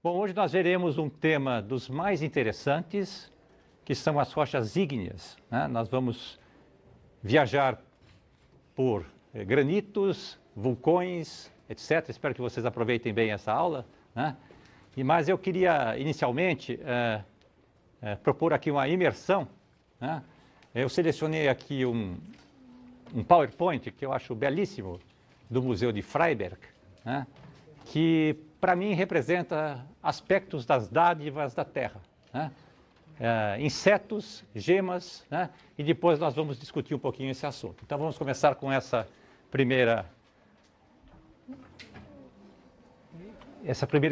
Bom, hoje nós veremos um tema dos mais interessantes, que são as rochas ígneas, né? Nós vamos viajar por granitos, vulcões, etc. Espero que vocês aproveitem bem essa aula, né? Mas eu queria, inicialmente, propor aqui uma imersão, né? Eu selecionei aqui um PowerPoint, que eu acho belíssimo, do Museu de Freiberg, né? Que, para mim, representa aspectos das dádivas da Terra, né? Insetos, gemas, né? E depois nós vamos discutir um pouquinho esse assunto. Então vamos começar com essa primeira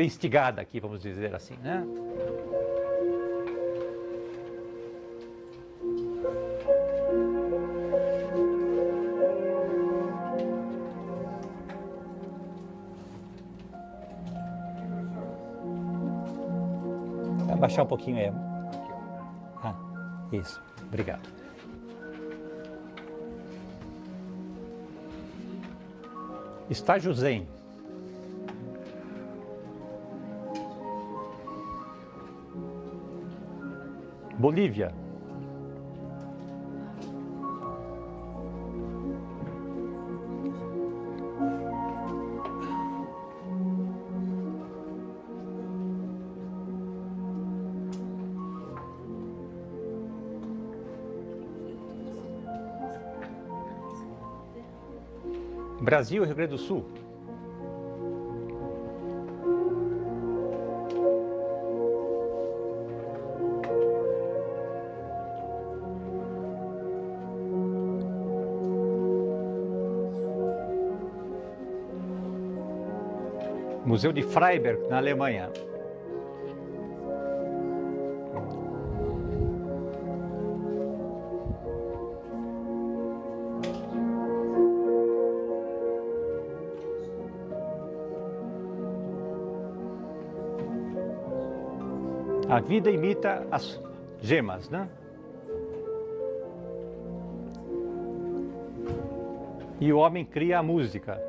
instigada aqui, vamos dizer assim, né? Vai baixar um pouquinho aí. Isso, obrigado. Estágio Zen. Bolívia. Brasil e Rio Grande do Sul. Museu de Freiberg, na Alemanha. A vida imita as gemas, né? E o homem cria a música.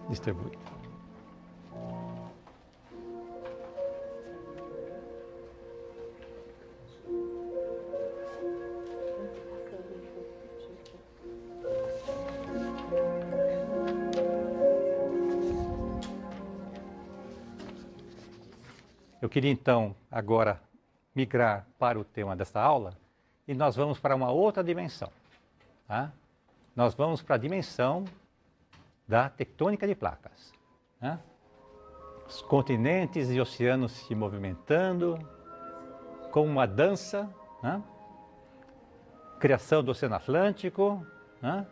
Distribui. Eu queria então agora migrar para o tema desta aula e nós vamos para uma outra dimensão, tá? Nós vamos para a dimensão da tectônica de placas, né? Os continentes e oceanos se movimentando como uma dança, né? Criação do Oceano Atlântico, né?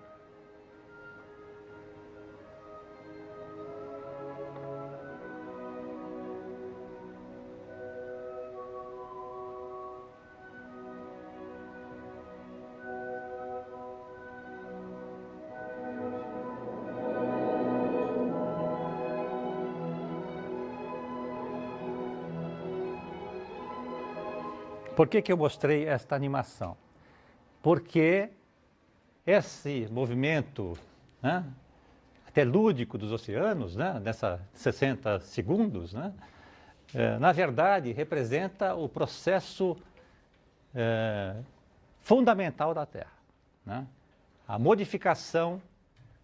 Por que eu mostrei esta animação? Porque esse movimento, né, até lúdico dos oceanos, né, nessa 60 segundos, né, na verdade, representa o processo fundamental da Terra, né? A modificação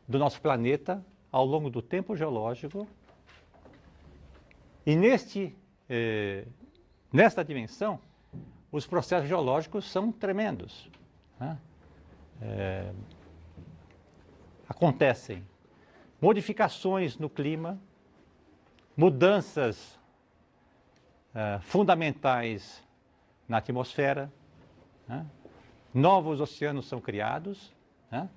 do nosso planeta ao longo do tempo geológico. E nesta dimensão, os processos geológicos são tremendos, né? Acontecem modificações no clima, mudanças fundamentais na atmosfera, né? Novos oceanos são criados, né?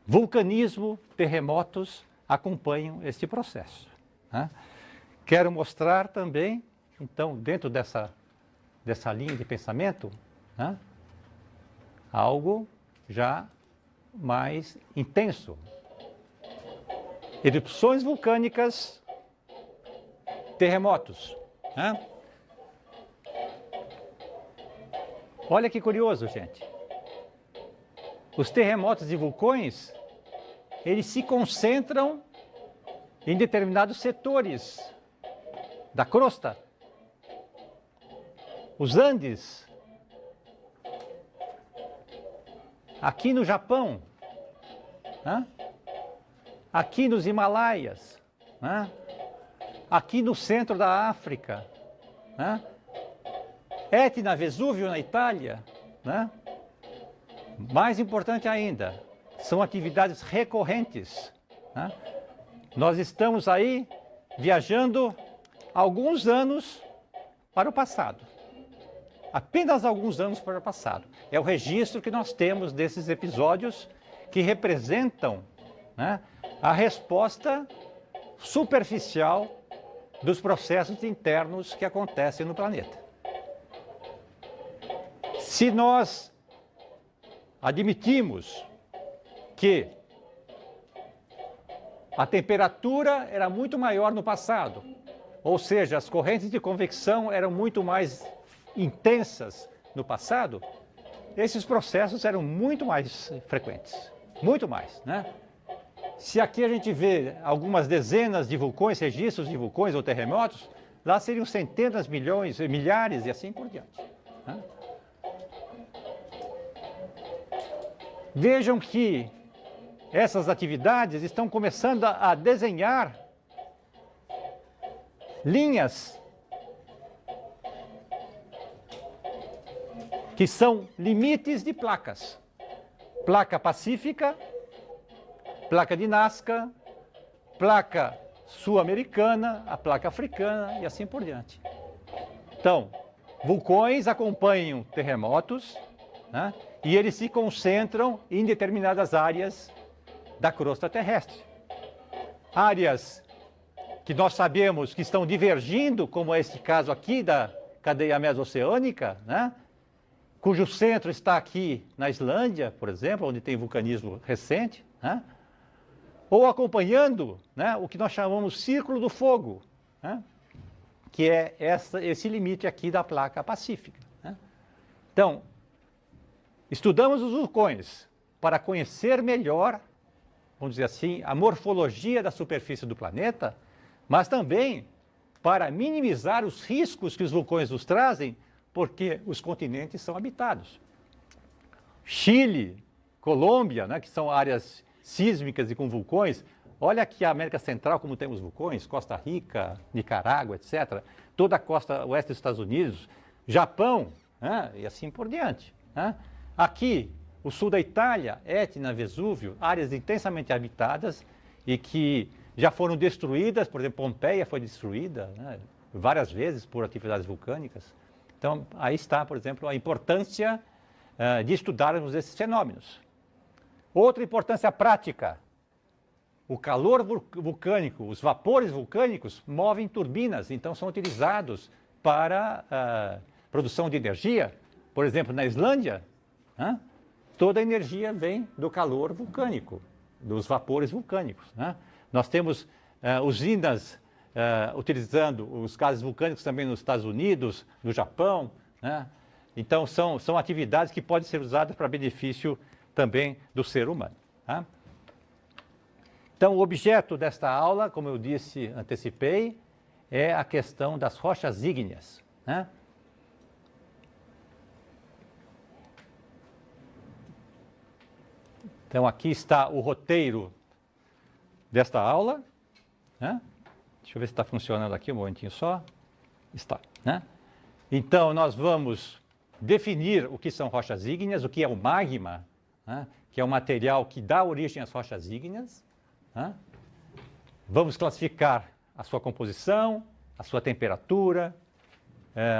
Vulcanismo, terremotos acompanham este processo, né? Quero mostrar também, então, dentro dessa linha de pensamento, né, algo já mais intenso. Erupções vulcânicas, terremotos, né? Olha que curioso, gente. Os terremotos de vulcões, eles se concentram em determinados setores da crosta. Os Andes, aqui no Japão, né? Aqui nos Himalaias, né? Aqui no centro da África, né? Etna, Vesúvio na Itália, né? Mais importante ainda, são atividades recorrentes, né? Nós estamos aí viajando alguns anos para o passado. Apenas alguns anos para o passado. É o registro que nós temos desses episódios que representam, né, a resposta superficial dos processos internos que acontecem no planeta. Se nós admitimos que a temperatura era muito maior no passado, ou seja, as correntes de convecção eram muito mais intensas no passado, esses processos eram muito mais frequentes, muito mais, né? Se aqui a gente vê algumas dezenas de vulcões, registros de vulcões ou terremotos, lá seriam centenas, milhões, milhares e assim por diante, né? Vejam que essas atividades estão começando a desenhar linhas que são limites de placas. Placa pacífica, placa de Nazca, placa sul-americana, a placa africana e assim por diante. Então, vulcões acompanham terremotos, né? E eles se concentram em determinadas áreas da crosta terrestre. Áreas que nós sabemos que estão divergindo, como é este caso aqui da cadeia mesoceânica, né? Cujo centro está aqui na Islândia, por exemplo, onde tem vulcanismo recente, né? Ou acompanhando, né, o que nós chamamos Círculo do Fogo, né? Que é esse limite aqui da placa pacífica, né? Então, estudamos os vulcões para conhecer melhor, vamos dizer assim, a morfologia da superfície do planeta, mas também para minimizar os riscos que os vulcões nos trazem, porque os continentes são habitados. Chile, Colômbia, né, que são áreas sísmicas e com vulcões. Olha aqui a América Central, como temos vulcões, Costa Rica, Nicarágua, etc. Toda a costa oeste dos Estados Unidos, Japão, né, e assim por diante, né? Aqui, o sul da Itália, Etna, Vesúvio, áreas intensamente habitadas e que já foram destruídas, por exemplo, Pompeia foi destruída, né, várias vezes por atividades vulcânicas. Então, aí está, por exemplo, a importância de estudarmos esses fenômenos. Outra importância prática, o calor vulcânico, os vapores vulcânicos movem turbinas, então são utilizados para produção de energia. Por exemplo, na Islândia, né, toda a energia vem do calor vulcânico, dos vapores vulcânicos, né? Nós temos usinas utilizando os gases vulcânicos também nos Estados Unidos, no Japão, né? Então, são atividades que podem ser usadas para benefício também do ser humano. Tá? Então, o objeto desta aula, como eu disse, antecipei, é a questão das rochas ígneas. Né? Então, aqui está o roteiro desta aula. Né? Deixa eu ver se está funcionando aqui um momentinho só. Está. Né? Então, nós vamos definir o que são rochas ígneas, o que é o magma, né? Que é o material que dá origem às rochas ígneas. Né? Vamos classificar a sua composição, a sua temperatura,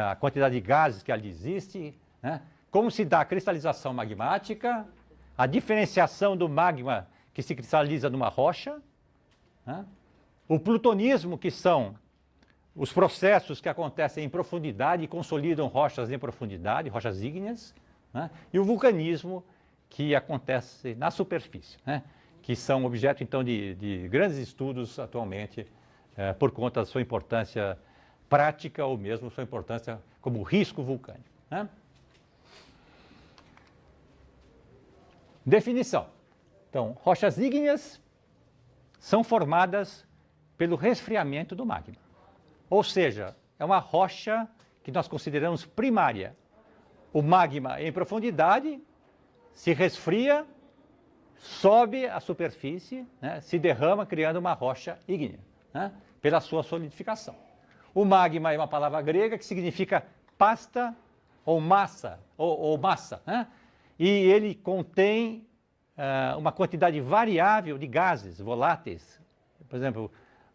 a quantidade de gases que ali existe, né? Como se dá a cristalização magmática, a diferenciação do magma que se cristaliza numa rocha, né? O plutonismo, que são os processos que acontecem em profundidade e consolidam rochas em profundidade, rochas ígneas, né? E o vulcanismo, que acontece na superfície, né? Que são objeto, então, de grandes estudos atualmente, por conta da sua importância prática ou mesmo sua importância como risco vulcânico. Né? Definição. Então, rochas ígneas são formadas pelo resfriamento do magma. Ou seja, é uma rocha que nós consideramos primária. O magma em profundidade se resfria, sobe à superfície, né, se derrama, criando uma rocha ígnea, né, pela sua solidificação. O magma é uma palavra grega que significa pasta ou massa, né, e ele contém uma quantidade variável de gases voláteis, por exemplo,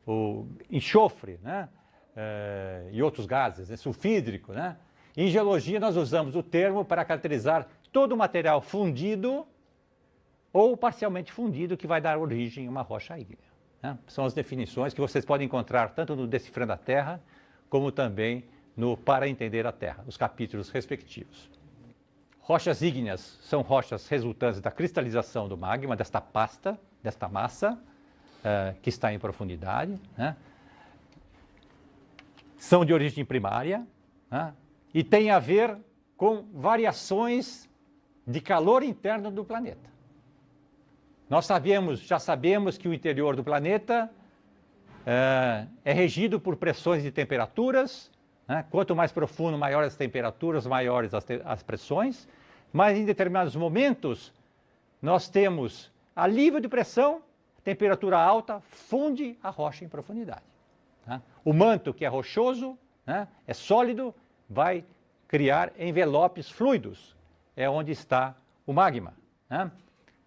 o enxofre, né, e outros gases, né, sulfídrico. Né. Em geologia, nós usamos o termo para caracterizar todo o material fundido ou parcialmente fundido que vai dar origem a uma rocha ígnea. Né? São as definições que vocês podem encontrar tanto no Decifrando a Terra, como também no Para Entender a Terra, os capítulos respectivos. Rochas ígneas são rochas resultantes da cristalização do magma, desta pasta, desta massa, que está em profundidade. Né? São de origem primária, né? E têm a ver com variações de calor interno do planeta. Nós já sabemos que o interior do planeta é regido por pressões de temperaturas, né? Quanto mais profundo, maiores as temperaturas, maiores as pressões, mas em determinados momentos nós temos alívio de pressão, temperatura alta, funde a rocha em profundidade. Tá? O manto, que é rochoso, né, é sólido, vai criar envelopes fluidos, é onde está o magma. Né?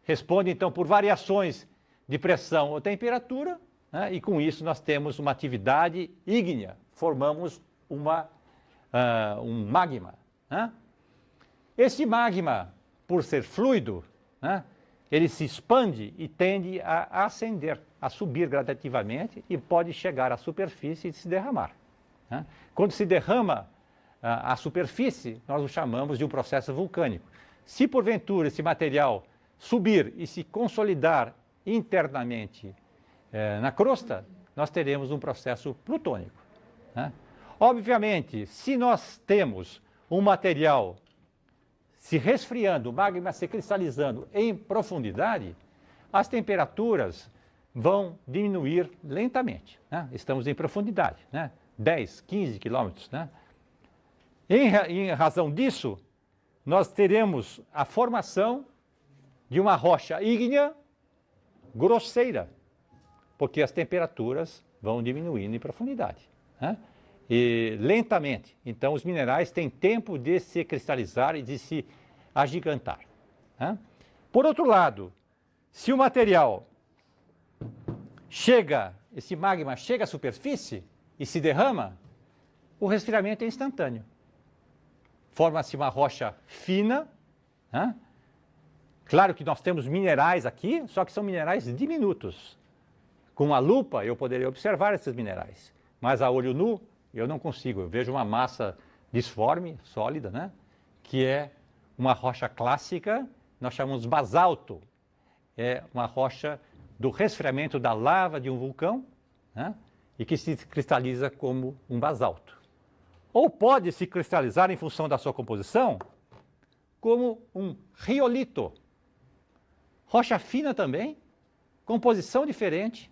Responde, então, por variações de pressão ou temperatura, né? E com isso nós temos uma atividade ígnea, formamos um magma. Né? Esse magma, por ser fluido, né? Ele se expande e tende a ascender, a subir gradativamente e pode chegar à superfície e se derramar. Né? Quando se derrama à superfície, nós o chamamos de um processo vulcânico. Se porventura esse material subir e se consolidar internamente na crosta, nós teremos um processo plutônico. Né? Obviamente, se nós temos um material se resfriando, o magma se cristalizando em profundidade, as temperaturas vão diminuir lentamente. Né? Estamos em profundidade, né? 10, 15 quilômetros. Né? Em razão disso, nós teremos a formação de uma rocha ígnea grosseira, porque as temperaturas vão diminuindo em profundidade. Né? E lentamente. Então, os minerais têm tempo de se cristalizar e de se agigantar. Né? Por outro lado, se o material esse magma chega à superfície e se derrama, o resfriamento é instantâneo. Forma-se uma rocha fina. Né? Claro que nós temos minerais aqui, só que são minerais diminutos. Com a lupa eu poderia observar esses minerais, mas a olho nu eu não consigo. Eu vejo uma massa disforme, sólida, né? Que é uma rocha clássica, nós chamamos basalto. É uma rocha do resfriamento da lava de um vulcão, né? E que se cristaliza como um basalto. Ou pode se cristalizar em função da sua composição como um riolito, rocha fina também, composição diferente,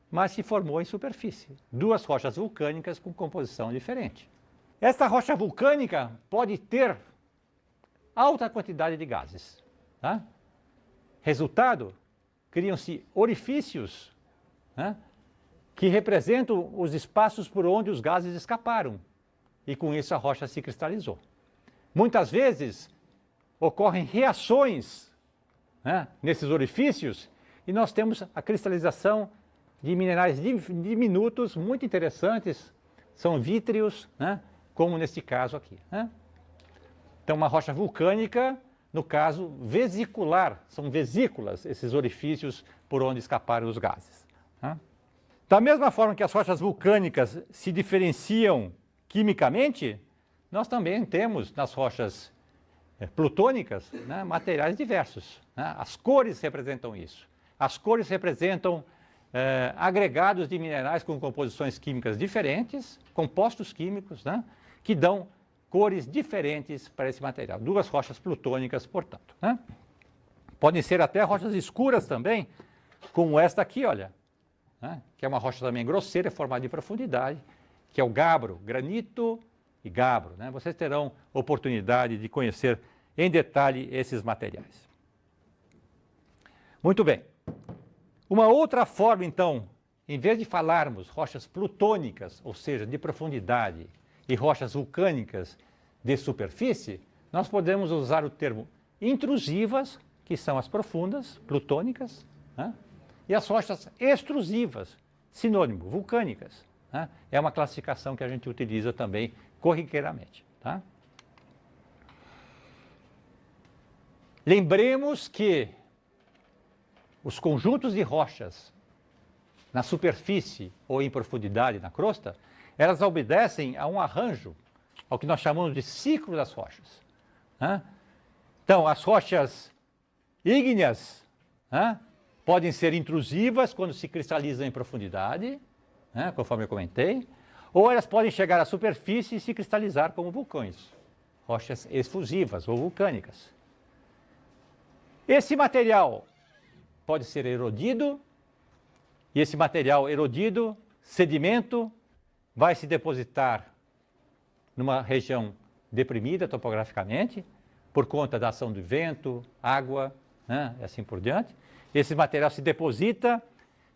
mas se formou em superfície. Duas rochas vulcânicas com composição diferente. Esta rocha vulcânica pode ter alta quantidade de gases. Tá? Resultado, criam-se orifícios, né, que representam os espaços por onde os gases escaparam. E com isso a rocha se cristalizou. Muitas vezes ocorrem reações, né, nesses orifícios e nós temos a cristalização de minerais diminutos, muito interessantes, são vítreos, né, como neste caso aqui. Né? Então uma rocha vulcânica, no caso vesicular, são vesículas esses orifícios por onde escaparam os gases. Né? Da mesma forma que as rochas vulcânicas se diferenciam quimicamente, nós também temos nas rochas plutônicas, né, materiais diversos. Né? As cores representam isso. As cores representam agregados de minerais com composições químicas diferentes, compostos químicos, né, que dão cores diferentes para esse material. Duas rochas plutônicas, portanto. Né? Podem ser até rochas escuras também, como esta aqui, olha, né, que é uma rocha também grosseira, formada em profundidade, que é o gabbro, granito e gabbro. Né? Vocês terão oportunidade de conhecer em detalhe esses materiais. Muito bem. Uma outra forma, então, em vez de falarmos rochas plutônicas, ou seja, de profundidade, e rochas vulcânicas de superfície, nós podemos usar o termo intrusivas, que são as profundas, plutônicas, né? E as rochas extrusivas, sinônimo, vulcânicas. Né? É uma classificação que a gente utiliza também corriqueiramente. Tá? Lembremos que os conjuntos de rochas na superfície ou em profundidade na crosta, elas obedecem a um arranjo, ao que nós chamamos de ciclo das rochas. Né? Então, as rochas ígneas, né, podem ser intrusivas quando se cristalizam em profundidade, né, conforme eu comentei, ou elas podem chegar à superfície e se cristalizar como vulcões, rochas efusivas ou vulcânicas. Esse material pode ser erodido, e esse material erodido, sedimento, vai se depositar numa região deprimida topograficamente, por conta da ação do vento, água, né, e assim por diante. Esse material se deposita,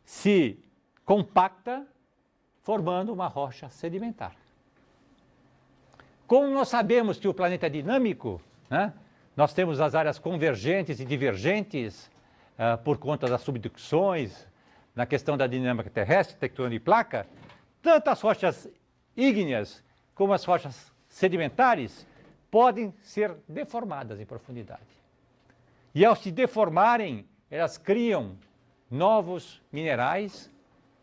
se compacta, formando uma rocha sedimentar. Como nós sabemos que o planeta é dinâmico, né, nós temos as áreas convergentes e divergentes por conta das subducções, na questão da dinâmica terrestre, tectônica e placa, tanto as rochas ígneas como as rochas sedimentares podem ser deformadas em profundidade. E ao se deformarem, elas criam novos minerais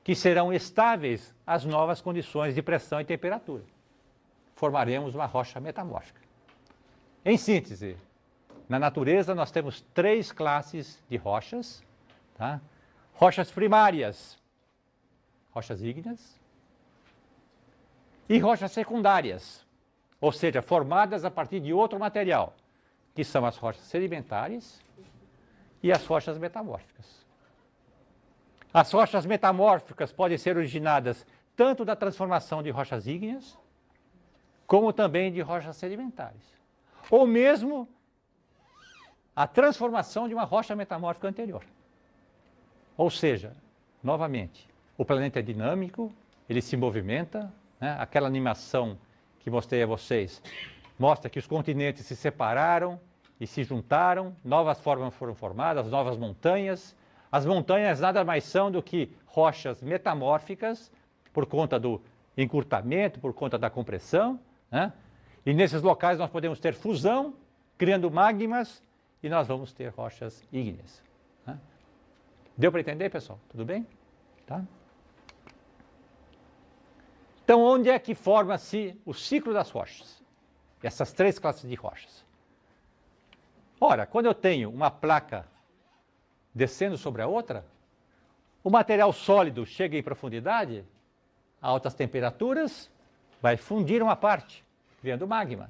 que serão estáveis às novas condições de pressão e temperatura. Formaremos uma rocha metamórfica. Em síntese, na natureza nós temos 3 classes de rochas. Tá? Rochas primárias, rochas ígneas, e rochas secundárias, ou seja, formadas a partir de outro material, que são as rochas sedimentares e as rochas metamórficas. As rochas metamórficas podem ser originadas tanto da transformação de rochas ígneas, como também de rochas sedimentares, ou mesmo a transformação de uma rocha metamórfica anterior. Ou seja, novamente, o planeta é dinâmico, ele se movimenta, né? Aquela animação que mostrei a vocês mostra que os continentes se separaram e se juntaram, novas formas foram formadas, novas montanhas. As montanhas nada mais são do que rochas metamórficas, por conta do encurtamento, por conta da compressão. Né? E nesses locais nós podemos ter fusão, criando magmas, e nós vamos ter rochas ígneas. Né? Deu para entender, pessoal? Tudo bem? Tá? Então, onde é que forma-se o ciclo das rochas? Essas 3 classes de rochas. Ora, quando eu tenho uma placa descendo sobre a outra, o material sólido chega em profundidade, a altas temperaturas, vai fundir uma parte, criando magma.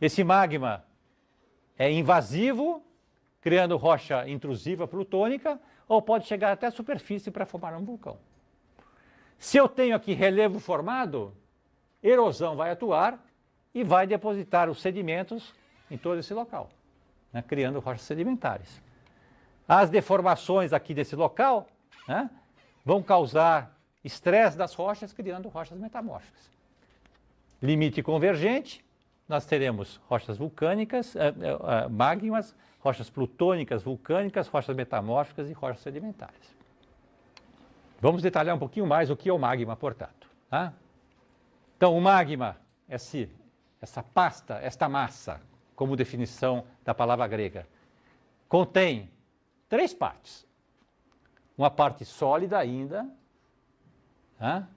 Esse magma é invasivo, criando rocha intrusiva plutônica, ou pode chegar até a superfície para formar um vulcão. Se eu tenho aqui relevo formado, erosão vai atuar e vai depositar os sedimentos em todo esse local, né, criando rochas sedimentares. As deformações aqui desse local, né, vão causar estresse das rochas, criando rochas metamórficas. Limite convergente, nós teremos rochas vulcânicas, magmas, rochas plutônicas, vulcânicas, rochas metamórficas e rochas sedimentares. Vamos detalhar um pouquinho mais o que é o magma, portanto. Tá? Então, o magma, essa pasta, esta massa, como definição da palavra grega, contém 3 partes. Uma parte sólida ainda, tá?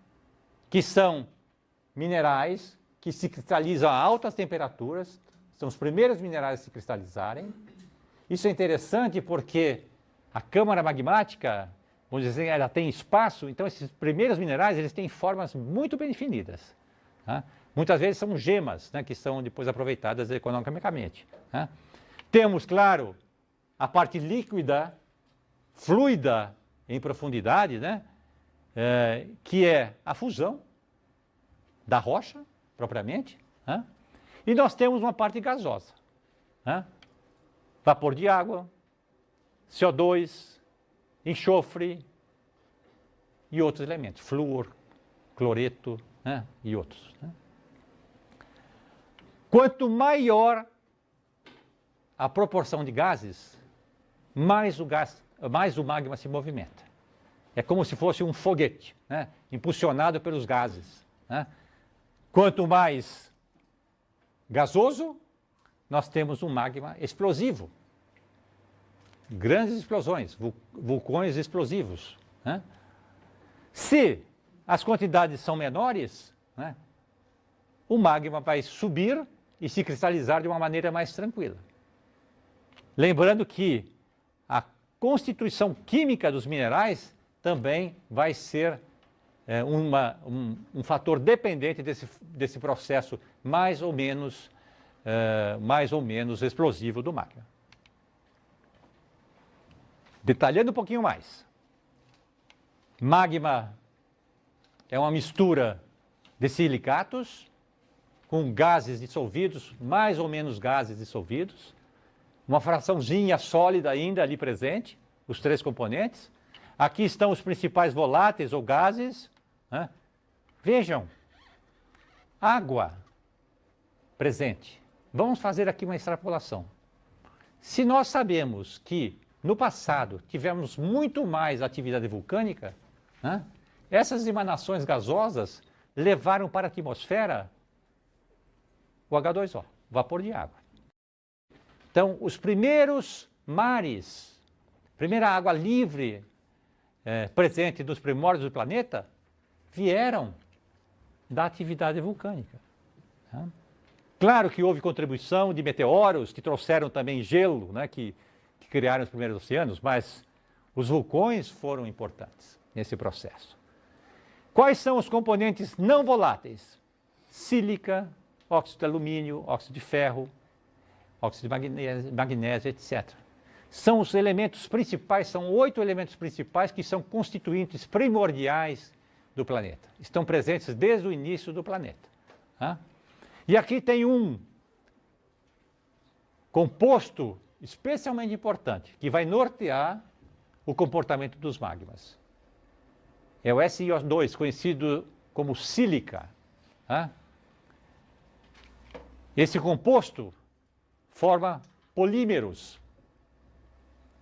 Que são minerais que se cristalizam a altas temperaturas, são os primeiros minerais a se cristalizarem. Isso é interessante porque a câmara magmática, vamos dizer, ela tem espaço, então esses primeiros minerais eles têm formas muito bem definidas. Tá? Muitas vezes são gemas, né, que são depois aproveitadas economicamente. Tá? Temos, claro, a parte líquida, fluida em profundidade, né, que é a fusão da rocha, propriamente. Tá? E nós temos uma parte gasosa. Tá? Vapor de água, CO2, enxofre e outros elementos, flúor, cloreto, né, e outros. Né? Quanto maior a proporção de gases, mais o magma se movimenta. É como se fosse um foguete, né, impulsionado pelos gases. Né? Quanto mais gasoso, nós temos um magma explosivo. Grandes explosões, vulcões explosivos. Né? Se as quantidades são menores, né, o magma vai subir e se cristalizar de uma maneira mais tranquila. Lembrando que a constituição química dos minerais também vai ser um fator dependente desse processo mais ou menos explosivo do magma. Detalhando um pouquinho mais, magma é uma mistura de silicatos com gases dissolvidos, mais ou menos gases dissolvidos, uma fraçãozinha sólida ainda ali presente, os 3 componentes. Aqui estão os principais voláteis ou gases. Né? Vejam, água presente. Vamos fazer aqui uma extrapolação. Se nós sabemos que no passado tivemos muito mais atividade vulcânica, né, essas emanações gasosas levaram para a atmosfera o H2O, vapor de água. Então, os primeiros mares, primeira água livre presente nos primórdios do planeta, vieram da atividade vulcânica. Tá? Claro que houve contribuição de meteoros que trouxeram também gelo, né, que criaram os primeiros oceanos, mas os vulcões foram importantes nesse processo. Quais são os componentes não voláteis? Sílica, óxido de alumínio, óxido de ferro, óxido de magnésio, etc. São os elementos principais, são 8 elementos principais que são constituintes primordiais do planeta. Estão presentes desde o início do planeta. Tá? E aqui tem um composto especialmente importante, que vai nortear o comportamento dos magmas. É o SiO2, conhecido como sílica. Tá? Esse composto forma polímeros,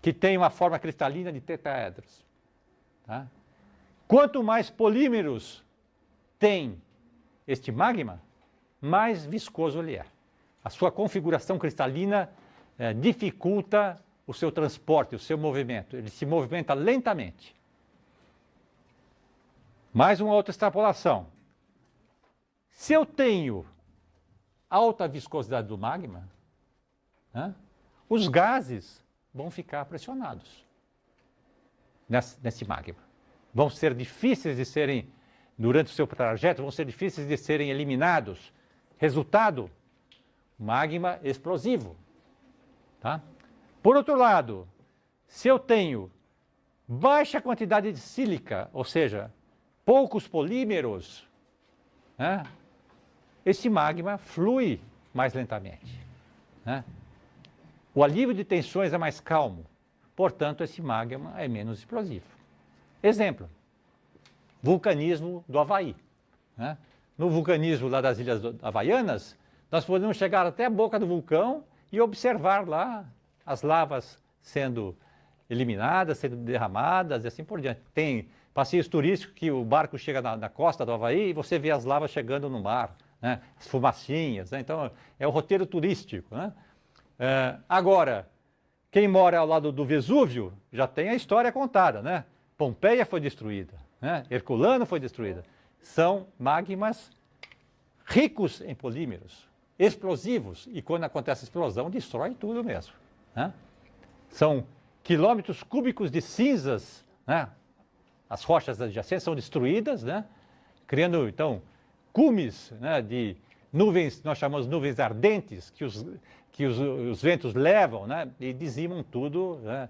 que tem uma forma cristalina de tetraedros. Tá? Quanto mais polímeros tem este magma, mais viscoso ele é. A sua configuração cristalina dificulta o seu transporte, o seu movimento. Ele se movimenta lentamente. Mais uma outra extrapolação. Se eu tenho alta viscosidade do magma, né, os gases vão ficar pressionados nesse magma. Vão ser difíceis de serem, durante o seu trajeto, vão ser difíceis de serem eliminados. Resultado, magma explosivo. Tá? Por outro lado, se eu tenho baixa quantidade de sílica, ou seja, poucos polímeros, né, esse magma flui mais lentamente, né? O alívio de tensões é mais calmo, portanto, esse magma é menos explosivo. Exemplo, vulcanismo do Havaí, né? No vulcanismo lá das Ilhas Havaianas, nós podemos chegar até a boca do vulcão e observar lá as lavas sendo eliminadas, sendo derramadas e assim por diante. Tem passeios turísticos que o barco chega na costa do Havaí e você vê as lavas chegando no mar, né? As fumacinhas, né? Então é o roteiro turístico, né? Agora, quem mora ao lado do Vesúvio já tem a história contada, né? Pompeia foi destruída, né? Herculano foi destruída. São magmas ricos em polímeros, explosivos, e quando acontece a explosão, destrói tudo mesmo, né? São quilômetros cúbicos de cinzas, né? As rochas adjacentes são destruídas, né? Criando, então, cumes, né, de nuvens, nós chamamos de nuvens ardentes, que os ventos levam, né, e dizimam tudo, né,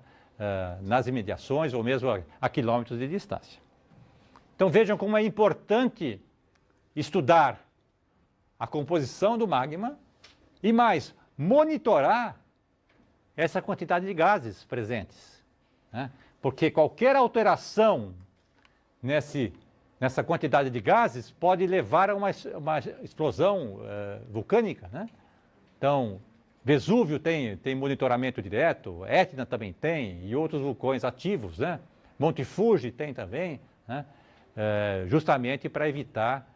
nas imediações ou mesmo a quilômetros de distância. Então vejam como é importante estudar a composição do magma e mais, monitorar essa quantidade de gases presentes, né? Porque qualquer alteração nessa quantidade de gases pode levar a uma explosão vulcânica, né? Então, Vesúvio tem monitoramento direto, Etna também tem, e outros vulcões ativos, né? Monte Fuji tem também, né? Justamente para evitar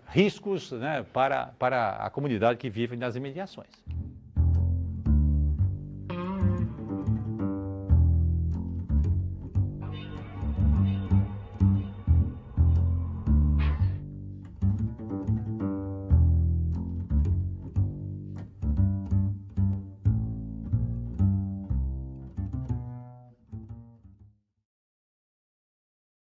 riscos, né, para a comunidade que vive nas imediações.